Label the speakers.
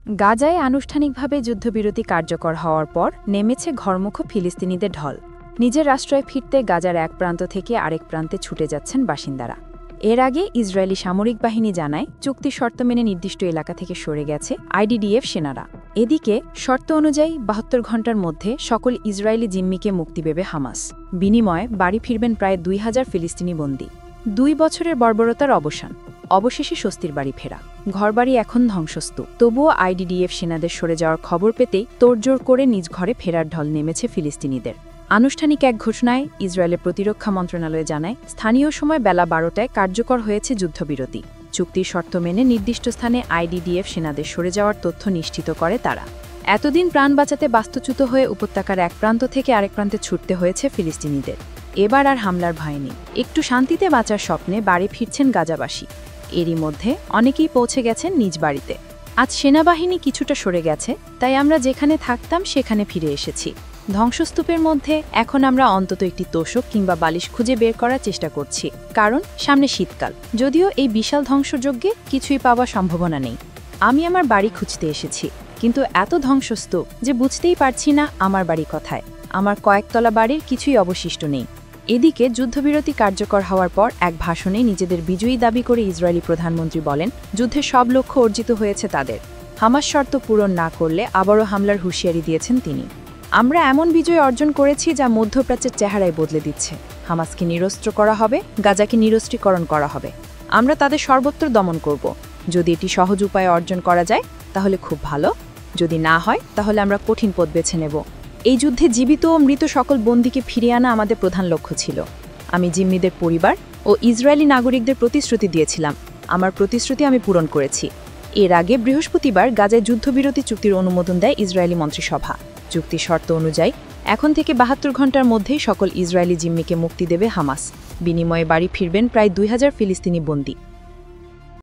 Speaker 1: গাজায় আনুষ্ঠানিকভাবে যুদ্ধবিরতি কার্যকর হওয়ার পর নেমেছে ঘরমুখো ফিলিস্তিনিদের ঢল। নিজের রাষ্ট্রে ফিরতে গাজার এক প্রান্ত থেকে আরেক প্রান্তে ছুটে যাচ্ছেন বাসিন্দারা। এর আগে ইসরায়েলি সামরিক বাহিনী জানায় চুক্তির শর্ত মেনে নির্দিষ্ট এলাকা থেকে সরে গেছে আইডিডিএফ সেনারা। এদিকে শর্ত অনুযায়ী ৭২ ঘণ্টার মধ্যে সকল ইসরায়েলি জিম্মিকে মুক্তি দেবে হামাস। বিনিময়ে বাড়ি ফিরবেন প্রায় ২,০০০ ফিলিস্তিনি বন্দী। ২ বছরের বর্বরতার অবসান, অবশেষে স্বস্তির বাড়ি ফেরা। ঘরবাড়ি এখন ধ্বংসস্তূপ। তবুও আইডিডিএফ সেনাদের সরে যাওয়ার খবর পেতেই তোড়জোড় করে নিজ ঘরে ফেরার ঢল নেমেছে ফিলিস্তিনিদের। আনুষ্ঠানিক এক ঘোষণায় ইসরায়েলের প্রতিরক্ষা মন্ত্রণালয় জানায় স্থানীয় সময় বেলা ১২টায় কার্যকর হয়েছে যুদ্ধবিরতি। চুক্তির শর্ত মেনে নির্দিষ্ট স্থানে আইডিডিএফ সেনাদের সরে যাওয়ার তথ্য নিশ্চিত করে তারা। এতদিন প্রাণ বাঁচাতে বাস্তুচ্যুত হয়ে উপত্যকার এক প্রান্ত থেকে আরেক প্রান্তে ছুটতে হয়েছে ফিলিস্তিনিদের। এবার আর হামলার ভয় নেই। একটু শান্তিতে বাঁচার স্বপ্নে বাড়ি ফিরছেন গাজাবাসী। এরই মধ্যে অনেকেই পৌঁছে গেছেন নিজ বাড়িতে। আজ সেনাবাহিনী কিছুটা সরে গেছে, তাই আমরা যেখানে থাকতাম সেখানে ফিরে এসেছি। ধ্বংসস্তূপের মধ্যে এখন আমরা অন্তত একটি তোষক কিংবা বালিশ খুঁজে বের করার চেষ্টা করছি, কারণ সামনে শীতকাল। যদিও এই বিশাল ধ্বংসযজ্ঞে কিছুই পাওয়ার সম্ভাবনা নেই। আমি আমার বাড়ি খুঁজতে এসেছি, কিন্তু এত ধ্বংসস্তূপ যে বুঝতেই পারছি না আমার বাড়ি কোথায়। আমার কয়েকতলা বাড়ির কিছুই অবশিষ্ট নেই। এদিকে যুদ্ধবিরতি কার্যকর হওয়ার পর এক ভাষণে নিজেদের বিজয়ী দাবি করে ইসরায়েলি প্রধানমন্ত্রী বলেন, যুদ্ধের সব লক্ষ্য অর্জিত হয়েছে তাদের। হামাস শর্ত পূরণ না করলে আবারও হামলার হুঁশিয়ারি দিয়েছেন তিনি। আমরা এমন বিজয় অর্জন করেছি যা মধ্যপ্রাচ্যের চেহারাই বদলে দিচ্ছে। হামাসকে নিরস্ত্র করা হবে, গাজাকে নিরস্ত্রীকরণ করা হবে। আমরা তাদের সর্বত্র দমন করব। যদি এটি সহজ উপায়ে অর্জন করা যায় তাহলে খুব ভালো, যদি না হয় তাহলে আমরা কঠিন পথ বেছে নেব। এই যুদ্ধে জীবিত ও মৃত সকল বন্দীকে ফিরিয়ে আনা আমাদের প্রধান লক্ষ্য ছিল। আমি জিম্মিদের পরিবার ও ইসরায়েলি নাগরিকদের প্রতিশ্রুতি দিয়েছিলাম। আমার প্রতিশ্রুতি আমি পূরণ করেছি। এর আগে বৃহস্পতিবার গাজায় যুদ্ধবিরতি চুক্তির অনুমোদন দেয় ইসরায়েলি মন্ত্রিসভা। চুক্তির শর্ত অনুযায়ী এখন থেকে ৭২ ঘণ্টার মধ্যেই সকল ইসরায়েলি জিম্মিকে মুক্তি দেবে হামাস। বিনিময়ে বাড়ি ফিরবেন প্রায় ২,০০০ ফিলিস্তিনি বন্দী।